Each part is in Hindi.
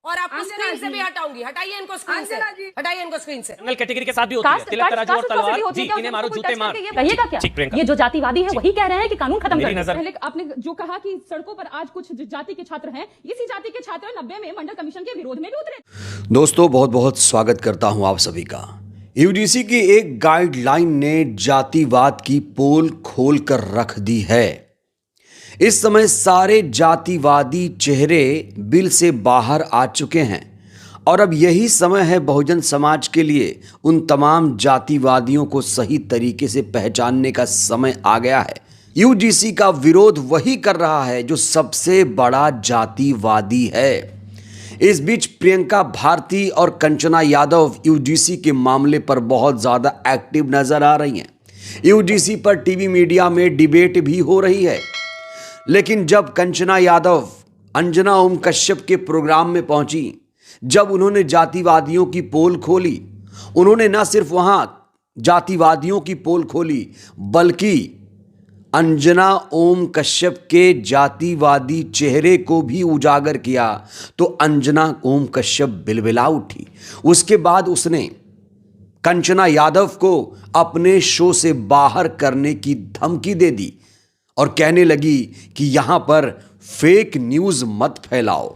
और आपको स्क्रीन से भी हटाऊंगी। हटाइए इनको स्क्रीन से, हटाइए इनको स्क्रीन से। कैटेगरी के साथ भी होती है, तिलक तराजू और तलवार जी, इन्हें मारो जूते मार। कहिएगा क्या? ये जो जातिवादी है वही कह रहे हैं कि कानून खत्म कर नजर पहले आपने जो कहा कि सड़कों पर आज कुछ जाति के छात्र हैं, इसी जाति के छात्र 90 में मंडल कमीशन के विरोध में भी उतरे। दोस्तों बहुत बहुत स्वागत करता हूं आप सभी का। यूजीसी की एक गाइडलाइन ने जातिवाद की पोल खोल कर रख दी है। इस समय सारे जातिवादी चेहरे बिल से बाहर आ चुके हैं और अब यही समय है बहुजन समाज के लिए उन तमाम जातिवादियों को सही तरीके से पहचानने का समय आ गया है। यूजीसी का विरोध वही कर रहा है जो सबसे बड़ा जातिवादी है। इस बीच प्रियंका भारती और कंचना यादव यूजीसी के मामले पर बहुत ज़्यादा एक्टिव नजर आ रही हैं। यूजीसी पर टीवी मीडिया में डिबेट भी हो रही है, लेकिन जब कंचना यादव अंजना ओम कश्यप के प्रोग्राम में पहुंची, जब उन्होंने जातिवादियों की पोल खोली, उन्होंने न सिर्फ वहां जातिवादियों की पोल खोली बल्कि अंजना ओम कश्यप के जातिवादी चेहरे को भी उजागर किया, तो अंजना ओम कश्यप बिलबिला उठी। उसके बाद उसने कंचना यादव को अपने शो से बाहर करने की धमकी दे दी और कहने लगी कि यहां पर फेक न्यूज़ मत फैलाओ।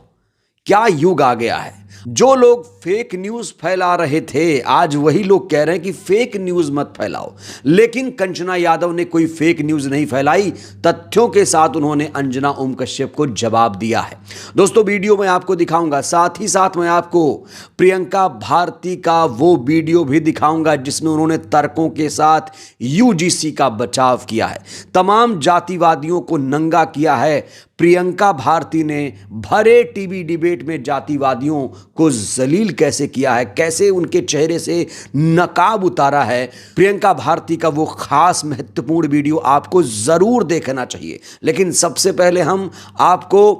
क्या युग आ गया है। जो लोग फेक न्यूज़ फैला रहे थे, आज वही लोग कह रहे हैं कि फेक न्यूज़ मत फैलाओ। लेकिन कंचना यादव ने कोई फेक न्यूज़ नहीं फैलाई, तथ्यों के साथ उन्होंने अंजना ओम कश्यप को जवाब दिया है। दोस्तों वीडियो मैं आपको दिखाऊंगा, साथ ही साथ मैं आपको प्रियंका भारती का वो वीडियो भी दिखाऊंगा जिसमें उन्होंने तर्कों के साथ यूजीसी का बचाव किया है, तमाम जातिवादियों को नंगा किया है। प्रियंका भारती ने भरे टीवी डिबेट में जातिवादियों को जलील कैसे किया है, कैसे उनके चेहरे से नकाब उतारा है। प्रियंका भारती का वो खास महत्वपूर्ण वीडियो आपको जरूर देखना चाहिए। लेकिन सबसे पहले हम आपको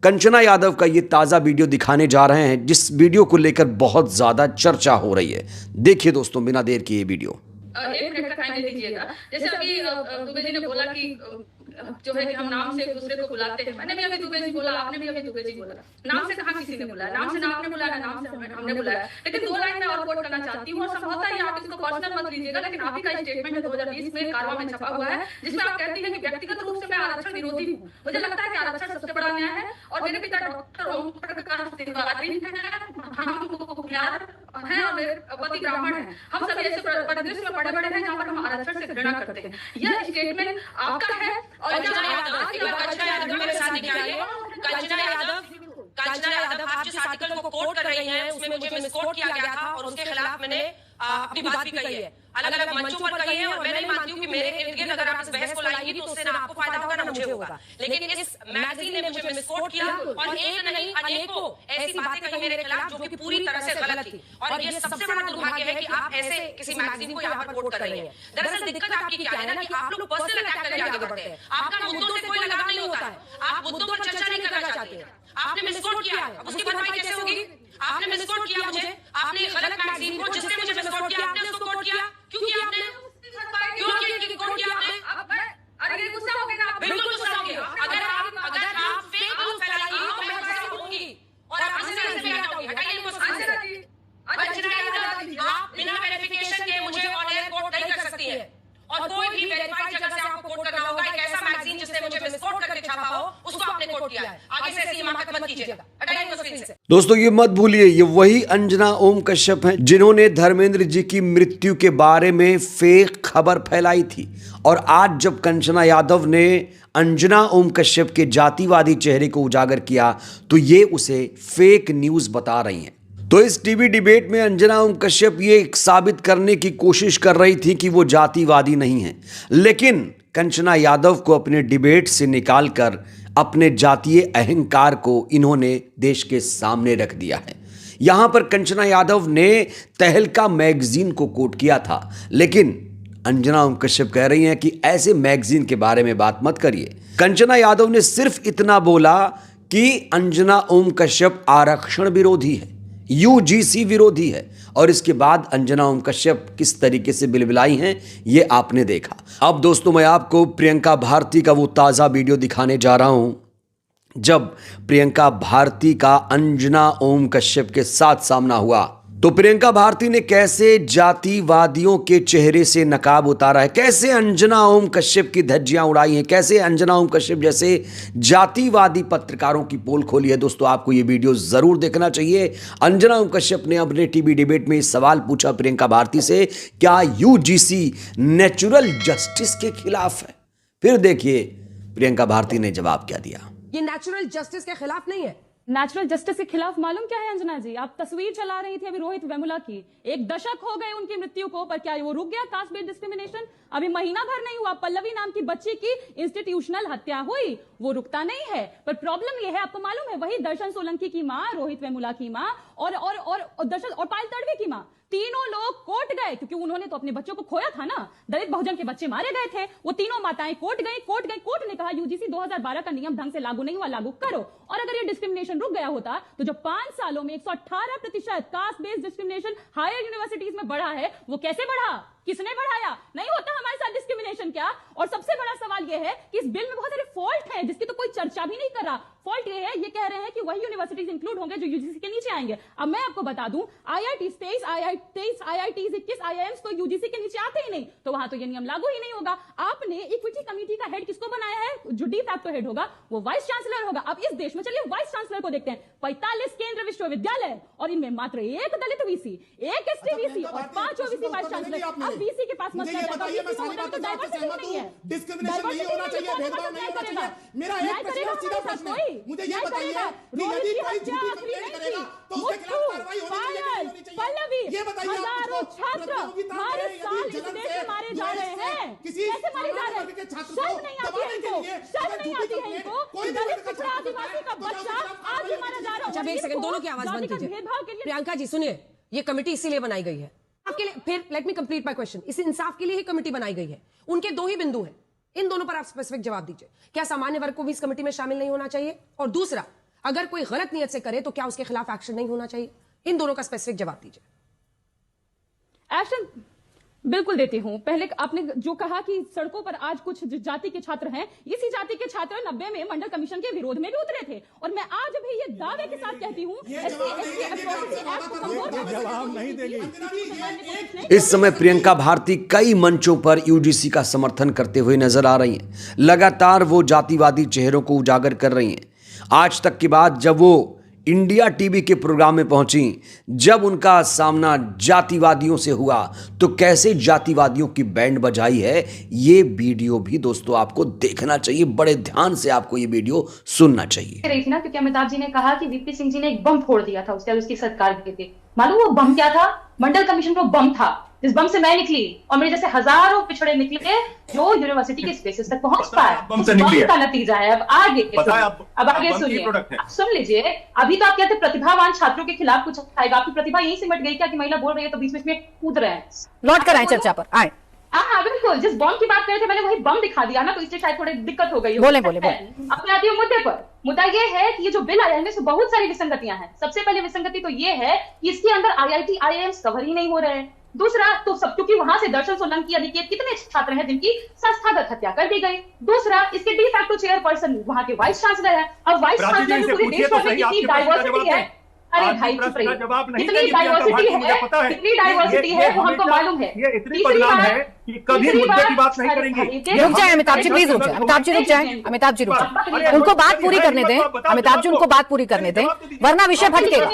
कंचना यादव का ये ताज़ा वीडियो दिखाने जा रहे हैं, जिस वीडियो को लेकर बहुत ज़्यादा चर्चा हो रही है। देखिए दोस्तों बिना देर के ये वीडियो। एक मिनट का टाइम लीजिएगा। जैसे अभी दुबे जी ने बोला कि जो है कि हम नाम से एक दूसरे को बुलाते हैं। मैंने भी अभी दुबे जी बोला, आपने भी अभी दुबे जी बोला। नाम से कहाँ किसी ने बुलाया? नाम से ना आपने बुलाया, नाम से हमने बुलाया। लेकिन दो लाइन में और कोट करना चाहती हूँ, और संभवतः ये आप इसको पर्सनल मत लीजिएगा, लेकिन आप ही का स्टेटमेंट 2020 में कारवा में छपा हुआ है, जिसमें आप कहती हैं कि व्यक्तिगत रूप से मैं आरक्षण विरोधी हूँ। मुझे लगता है कि आरक्षण सबसे बड़ा न्याय है और मेरे पिता डॉक्टर ओम प्रकाश तिवारी हैं और मेरे पति ब्राह्मण हैं। हम सभी ऐसे परिदृश्य में बड़े बड़े हैं जहाँ पर हम आरक्षण से घृणा करते हैं। यह स्टेटमेंट आपका है। और कंचना यादव मेरे साथ दिखाइए। कंचना यादव आप जिस आर्टिकल को कोट कर रही हैं उसमें मुझे मिसकोट किया गया था और उसके खिलाफ मैंने अपनी बात भी कही है, अलग अलग मंचों पर कही है। और मैं नहीं मानती हूँ कि मेरे इर्द गिर्द अगर आप इस बहस को लाएंगी तो उससे ना आपको फायदा होगा ना मुझे होगा। लेकिन इस मैगजीन ने मुझे मिसकोट किया और एक नहीं अनेकों ऐसी बातें कही मेरे खिलाफ जो कि पूरी तरह से गलत थी। और ये सबसे बड़ा दुर्भाग्य है कि आप ऐसे किसी मैगजीन को यहाँ पर कोट कर रही हैं। दरअसल दिक्कत आपकी क्या है ना कि आप लोग पर्सनल अटैक करके आगे बढ़ते हैं। आपका मुद्दों से कोई लगाव नहीं होता है, आप मुद्दों पर चर्चा नहीं करना चाहते हैं। आपने मिसकोट किया है, अब उसकी भरपाई कैसे होगी? आपने मिसकोट किया मुझे, आपने गलत मैगजीन को जिसने मुझे मिसकोट किया आपने उसको कोट किया। क्यों किया आपने? क्यों कोट किया आपने? अरे ये गुस्सा हो गया। बिल्कुल गुस्सा हो गया। अगर आप फेक न्यूज़ फैलाएंगी तो मैं गुस्सा होऊंगी और आप अंजना से भी हटाऊंगी। हटाइए इनको अंजना जी। अंजना आप बिना वेरिफिकेशन के मुझे ऑन एयर कोट नहीं कर सकती है और कोई भी वेरीफाइड जगह से आपको कोट करना होगा। एक ऐसा मैगजीन जिसने मुझे मिसकोट करके छापा हो उसको आपने कोट किया है। आगे से ऐसी हिमाकत मत कीजिएगा। हटाइए इनको स्क्रीन से। दोस्तों ये मत भूलिए, ये वही अंजना ओम कश्यप हैं जिन्होंने धर्मेंद्र जी की मृत्यु के बारे में फेक खबर फैलाई थी। और आज जब कंचना यादव ने अंजना ओम कश्यप के जातिवादी चेहरे को उजागर किया तो ये उसे फेक न्यूज़ बता रही हैं। तो इस टीवी डिबेट में अंजना ओम कश्यप ये साबित करने की कोशिश कर रही थी कि वो जातिवादी नहीं है, लेकिन कंचना यादव को अपने डिबेट से निकालकर अपने जातीय अहंकार को इन्होंने देश के सामने रख दिया है। यहाँ पर कंचना यादव ने तहलका मैगजीन को कोट किया था, लेकिन अंजना ओम कश्यप कह रही हैं कि ऐसे मैगजीन के बारे में बात मत करिए। कंचना यादव ने सिर्फ इतना बोला कि अंजना ओम कश्यप आरक्षण विरोधी है, यूजीसी विरोधी है, और इसके बाद अंजना ओम कश्यप किस तरीके से बिलबिलाई हैं ये आपने देखा। अब दोस्तों मैं आपको प्रियंका भारती का वो ताज़ा वीडियो दिखाने जा रहा हूं जब प्रियंका भारती का अंजना ओम कश्यप के साथ सामना हुआ तो प्रियंका भारती ने कैसे जातिवादियों के चेहरे से नकाब उतारा है, कैसे अंजना ओम कश्यप की धज्जियां उड़ाई हैं, कैसे अंजना ओम कश्यप जैसे जातिवादी पत्रकारों की पोल खोली है। दोस्तों आपको यह वीडियो जरूर देखना चाहिए। अंजना ओम कश्यप ने अपने टीवी डिबेट में सवाल पूछा प्रियंका भारती से, क्या यूजीसी नेचुरल जस्टिस के खिलाफ है? फिर देखिए प्रियंका भारती ने जवाब क्या दिया। ये नेचुरल जस्टिस के खिलाफ नहीं है। नेचुरल जस्टिस के खिलाफ मालूम क्या है अंजना जी? आप तस्वीर चला रही थी अभी रोहित वेमुला की, 1 दशक हो गए उनकी मृत्यु को, पर क्या वो रुक गया कास्ट बेस्ड डिस्क्रिमिनेशन? अभी महीना भर नहीं हुआ, पल्लवी नाम की बच्ची की इंस्टीट्यूशनल हत्या हुई, वो रुकता नहीं है। पर प्रॉब्लम ये है, आपको मालूम है, वही दर्शन सोलंकी की मां, रोहित वेमुला की मां और पायल तड़वी की मां, तीनों लोग कोर्ट गए क्योंकि उन्होंने तो अपने बच्चों को खोया था ना, दलित बहुजन के बच्चे मारे गए थे। वो तीनों माताएं कोर्ट गई। कोर्ट ने कहा यूजीसी 2012 का नियम ढंग से लागू नहीं हुआ, लागू करो। और अगर ये डिस्क्रिमिनेशन रुक गया होता तो जो 5 सालों में 118% caste based discrimination higher universities में बढ़ा है, वो कैसे बढ़ा? किसने बढ़ाया? नहीं होता हमारे साथ डिस्क्रिमिनेशन क्या? और सबसे बड़ा सवाल यह है कि इस बिल में बहुत सारे फॉल्ट हैं जिसकी तो कोई चर्चा भी नहीं कर रहा। फॉल्ट ये है, ये कह रहे हैं कि वही यूनिवर्सिटीज इंक्लूड होंगे जो यूजीसी के नीचे आएंगे। अब मैं आपको बता दूं, IITs 21 IIMs तो यूजीसी के नीचे आते ही नहीं, तो वहां तो ये नियम लागू ही नहीं होगा। आपने इक्विटी कमेटी का हेड किसको बनाया है? जो डी फैक्टो हेड होगा वो वाइस चांसलर होगा। अब इस देश में चलिए वाइस चांसलर को देखते हैं। 45 केंद्रीय विश्वविद्यालय और इनमें मात्र 1 दलित वीसी, 1 ST वीसी और 5 OBC वाइस चांसलर। अब वीसी के पास मसला है, डाइवर्सिटी नहीं है, डिस्क्रिमिनेशन नहीं होना चाहिए, भेदभाव नहीं होना चाहिए। मेरा एक प्रश्न और सीधा प्रश्न है, मुझे ये बताइए कि यदि कोई झूठी कंप्लेंट करेगा तो उसके खिलाफ कार्रवाई होनी चाहिए कि नहीं होनी चाहिए? ये बताइए, हजारों छात्र हर साल इस देश में मारे जा रहे हैं। किसी कैसे मारे जा रहे हैं? शर्म नहीं आती है इनको, शर्म नहीं आती है इनको। दलित पिछड़ा आदिवासी का बच्चा आज भी मारा जा रहा है। अच्छा एक सेकंड, दोनों की आवाज बंद कीजिए। प्रियंका जी सुनिए, ये कमेटी इसीलिए बनाई गई है आपके लिए। फिर let me complete my question. इस इंसाफ के लिए ही कमेटी बनाई गई है। उनके 2 ही बिंदु हैं, इन दोनों पर आप स्पेसिफिक जवाब दीजिए। क्या सामान्य वर्ग को भी इस कमेटी में शामिल नहीं होना चाहिए? और दूसरा, अगर कोई गलत नियत से करे तो क्या उसके खिलाफ एक्शन नहीं होना चाहिए? इन दोनों का स्पेसिफिक जवाब दीजिए। एक्शन बिल्कुल देती हूं। पहले आपने जो कहा कि सड़कों पर आज कुछ जाति के छात्र हैं, इसी जाति के छात्र 90 में मंडल कमीशन के विरोध में भी उतरे थे। और मैं आज भी ये दावे के साथ कहती हूं, इस समय प्रियंका भारती कई मंचों पर यूजीसी का समर्थन करते हुए नजर आ रही हैं। लगातार वो जातिवादी चेहरों को उजागर कर रही हैं। आज तक की बात, जब वो इंडिया टीवी के प्रोग्राम में पहुंची, जब उनका सामना जातिवादियों से हुआ तो कैसे जातिवादियों की बैंड बजाई है, ये वीडियो भी दोस्तों आपको देखना चाहिए। बड़े ध्यान से आपको ये वीडियो सुनना चाहिए। रही थी ना, क्योंकि अमिताभ जी ने कहा कि वीपी सिंह जी ने एक बम फोड़ दिया था उसकी सरकार के थे। मालूम वो बम क्या था? मंडल कमीशन का बम था। इस बम से मैं निकली और मेरे जैसे हजारों पिछड़े निकले जो यूनिवर्सिटी के स्पेसेस तक पहुंच पाए। बम का नतीजा है। अब आगे सुनिए, सुन लीजिए। अभी तो आप कहते प्रतिभावान छात्रों के खिलाफ कुछ आएगा। आपकी प्रतिभा यहीं सिमट गई क्या कि महिला बोल रही है तो बीच में कूद रहे हैं? लौट कर आए चर्चा पर आए। हाँ बिल्कुल, जिस बम की बात कर रहे थे मैंने वही बम दिखा दिया ना, तो इसलिए शायद थोड़ी दिक्कत हो गई। बोले। अब मैं आती हूँ मुद्दे पर। मुद्दा ये है कि ये जो बिल आया है इसमें बहुत सारी विसंगतियां हैं। सबसे पहले विसंगति तो ये है कि इसके अंदर IIT IIMs कवर ही नहीं हो रहे हैं। दूसरा तो सब, क्योंकि वहां से दर्शन सोलंकी अनिकेत कितने छात्र हैं जिनकी संस्थागत हत्या कर दी गई। दूसरा, इसके डी फैक्टो चेयरपर्सन वहां के वाइस चांसलर है। अब वाइस चांसलर में पूरे देश में कितनी डाइवर्सिटी है। अरे भाई चुप रहिए, कितनी डाइवर्सिटी है वो हमको मालूम है। ये इतनी बदनाम है कि कभी मुद्दे की बात नहीं करेंगे। रुक जाए अमिताभ जी, प्लीज रुक जाए। अमिताभ जी रुक जाए, उनको बात पूरी करने दें। अमिताभ जी उनको बात पूरी करने दें, वरना विषय भटकेगा।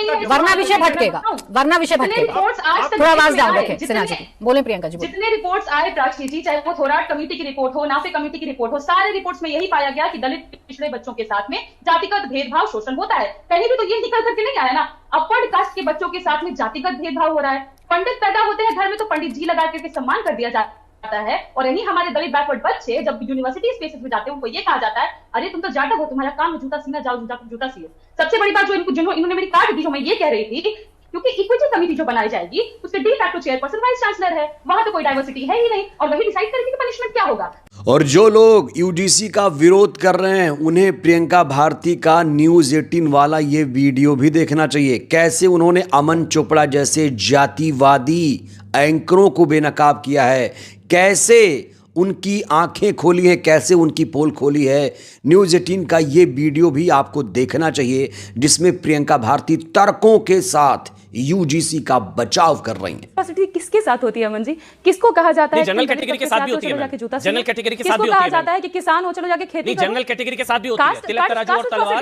थोड़ा आवाज डाउन रखें सिन्हा जी। बोले प्रियंका जी। जितने रिपोर्ट्स आए प्राची जी, चाहे वो थोराट कमेटी की रिपोर्ट हो, नाफे कमेटी की रिपोर्ट हो, सारे रिपोर्ट्स में यही पाया गया कि दलित पिछड़े बच्चों के साथ में जातिगत भेदभाव शोषण होता है। कहीं भी तो ये निकल करके नहीं आया ना। अपवर्ड कास्ट के बच्चों के साथ में जातिगत भेदभाव हो रहा है। पंडित पैदा होते हैं घर में तो पंडित जी लगा करके सम्मान कर दिया जाता है। और यही हमारे दलित बैकवर्ड बच्चे जब यूनिवर्सिटी स्पेसेस में जाते हैं उनको ये कहा जाता है, अरे तुम तो जाटक हो, तुम्हारा काम है जूता सीना, जाओ जूता सीए। सबसे बड़ी बात जो इन्होंने मेरी काट दी, जो मैं ये कह रही थी, क्योंकि इक्विटी कमेटी जो बनाई जाएगी उसके de facto chairperson vice chancellor है, वहां तो कोई डाइवर्सिटी है ही नहीं। और वही डिसाइड करेगी कि पनिशमेंट क्या होगा। और जो लोग यूजीसी का विरोध कर रहे हैं उन्हें प्रियंका भारती का न्यूज़ 18 वाला ये वीडियो भी देखना चाहिए। कैसे उन्होंने अमन चोपड़ा जैसे जातिवादी एंकरों को बेनकाब किया है, कैसे उनकी आंखें खोली हैं, कैसे उनकी पोल खोली है। न्यूज़ 18 का ये वीडियो भी आपको देखना चाहिए, जिसमें प्रियंका भारती तर्कों के साथ यूजीसी का बचाव कर रही हैं। किसके साथ होती है अमन जी? किसको कहा जाता है जनरल कैटेगरी के साथ भी होती है, जनरल कैटेगरी के साथ भी कहा जाता है कि किसान हो चलो जाके खेती करो? जनरल कैटेगरी के साथ भी होती है। तिलक तराजू और तलवार,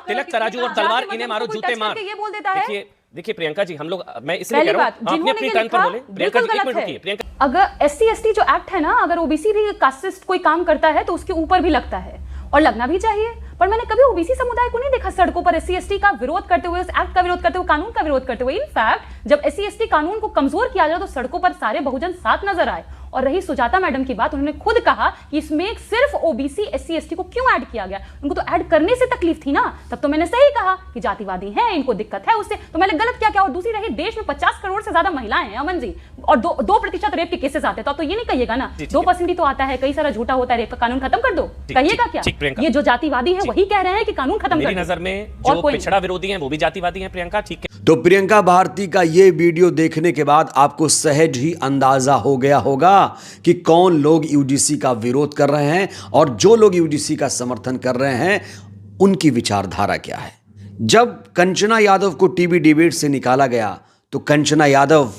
तिलक तराजू और तलवार, इन्हें मारो जूते मार, ये बोल देता है। देखिए प्रियंका जी, हम लोग, मैं इसलिए कह रहा हूं, अपनी अपनी टर्न पर बोले। प्रियंका जी एक मिनट रुकिए। प्रियंका, अगर SC/ST जो एक्ट है ना, अगर ओबीसी भी कास्टिस्ट कोई काम करता है तो उसके ऊपर भी लगता है और लगना भी चाहिए। पर मैंने कभी ओबीसी समुदाय को नहीं देखा सड़कों पर SC/ST का विरोध करते हुए, उस एक्ट का विरोध करते हुए, कानून का विरोध करते हुए। इनफैक्ट जब SC/ST कानून को कमजोर किया जाए तो सड़कों पर सारे बहुजन साथ नजर आए। और रही सुजाता मैडम की बात, उन्होंने खुद कहा कि इसमें सिर्फ ओबीसी SC/ST को क्यों ऐड किया गया? उनको तो ऐड करने से तकलीफ थी ना। तब तो मैंने सही कहा कि जातिवादी हैं, इनको दिक्कत है उससे, तो मैंने गलत क्या किया? और दूसरी रही, देश में 50 करोड़ से ज्यादा महिलाएं हैं अमन जी, और 2% रेप के केसेस आते हैं, तो आप तो ये नहीं कहिएगा ना 2% ही तो आता है, कई सारा झूठा होता है, रेप का कानून खत्म कर दो, कहिएगा क्या? ये जो जातिवादी है वही कह रहे हैं कि कानून खत्म कर दो। मेरी नजर में जो पिछड़ा विरोधी हैं वो भी जातिवादी हैं प्रियंका, ठीक है। तो प्रियंका भारती का ये वीडियो देखने के बाद आपको सहज ही अंदाजा हो गया होगा कि कौन लोग यूजीसी का विरोध कर रहे हैं और जो लोग यूजीसी का समर्थन कर रहे हैं उनकी विचारधारा क्या है। जब कंचना यादव को टीवी डिबेट से निकाला गया तो कंचना यादव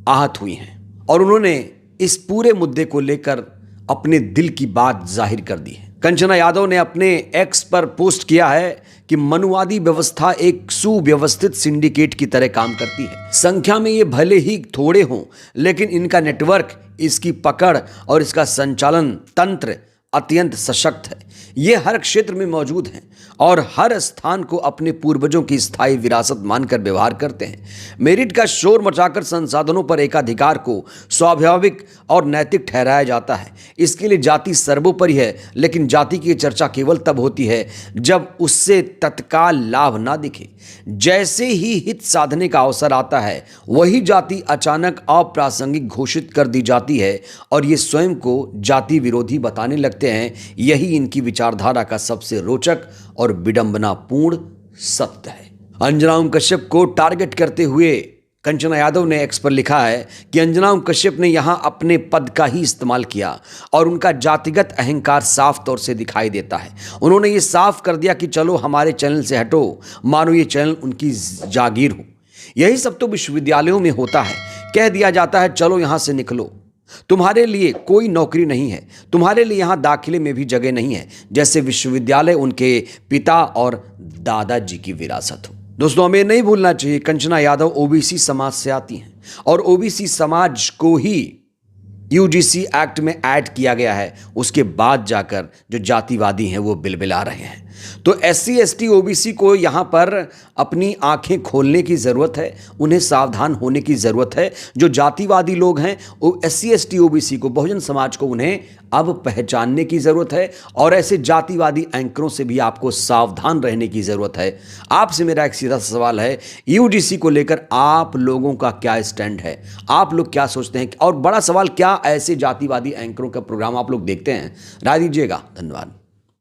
आहत हुई हैं और उन्होंने इस पूरे मुद्दे को लेकर अपने दिल की बात जाहिर कर दी है। कंचना यादव ने अपने एक्स पर पोस्ट किया है कि मनुवादी व्यवस्था एक सुव्यवस्थित सिंडिकेट की तरह काम करती है। संख्या में ये भले ही थोड़े हों, लेकिन इनका नेटवर्क, इसकी पकड़ और इसका संचालन तंत्र अत्यंत सशक्त है। ये हर क्षेत्र में मौजूद हैं और हर स्थान को अपने पूर्वजों की स्थायी विरासत मानकर व्यवहार करते हैं। मेरिट का शोर मचाकर संसाधनों पर एकाधिकार को स्वाभाविक और नैतिक ठहराया जाता है। इसके लिए जाति सर्वोपरि है, लेकिन जाति की चर्चा केवल तब होती है जब उससे तत्काल लाभ ना दिखे। जैसे ही हित साधने का अवसर आता है, वही जाति अचानक अप्रासंगिक घोषित कर दी जाती है और ये स्वयं को जाति विरोधी बताने लगते हैं। यही इनकी विचारधारा का सबसे रोचक और विडंबनापूर्ण सत्य है। अंजना ओम कश्यप को टारगेट करते हुए कंचना यादव ने एक्स पर लिखा है कि अंजना ओम कश्यप ने यहां अपने पद का ही इस्तेमाल किया और उनका जातिगत अहंकार साफ तौर से दिखाई देता है। उन्होंने ये साफ कर दिया कि चलो हमारे चैनल से हटो, मानो ये चैनल उनकी जागीर हो। यही सब तो विश्वविद्यालयों में होता है। कह दिया जाता है चलो यहां से निकलो, तुम्हारे लिए कोई नौकरी नहीं है, तुम्हारे लिए यहां दाखिले में भी जगह नहीं है, जैसे विश्वविद्यालय उनके पिता और दादाजी की विरासत हो। दोस्तों, हमें नहीं भूलना चाहिए कंचना यादव ओबीसी समाज से आती हैं और ओबीसी समाज को ही यूजीसी एक्ट में ऐड किया गया है। उसके बाद जाकर जो जातिवादी हैं वो बिलबिला रहे हैं। तो SC/ST OBC को यहाँ पर अपनी आंखें खोलने की ज़रूरत है, उन्हें सावधान होने की ज़रूरत है। जो जातिवादी लोग हैं वो SC/ST OBC को, बहुजन समाज को, उन्हें अब पहचानने की ज़रूरत है और ऐसे जातिवादी एंकरों से भी आपको सावधान रहने की ज़रूरत है। आपसे मेरा एक सीधा सवाल है, यूजीसी को लेकर आप लोगों का क्या स्टैंड है? आप लोग क्या सोचते हैं? और बड़ा सवाल, क्या ऐसे जातिवादी एंकरों का प्रोग्राम आप लोग देखते हैं? राय दीजिएगा। धन्यवाद।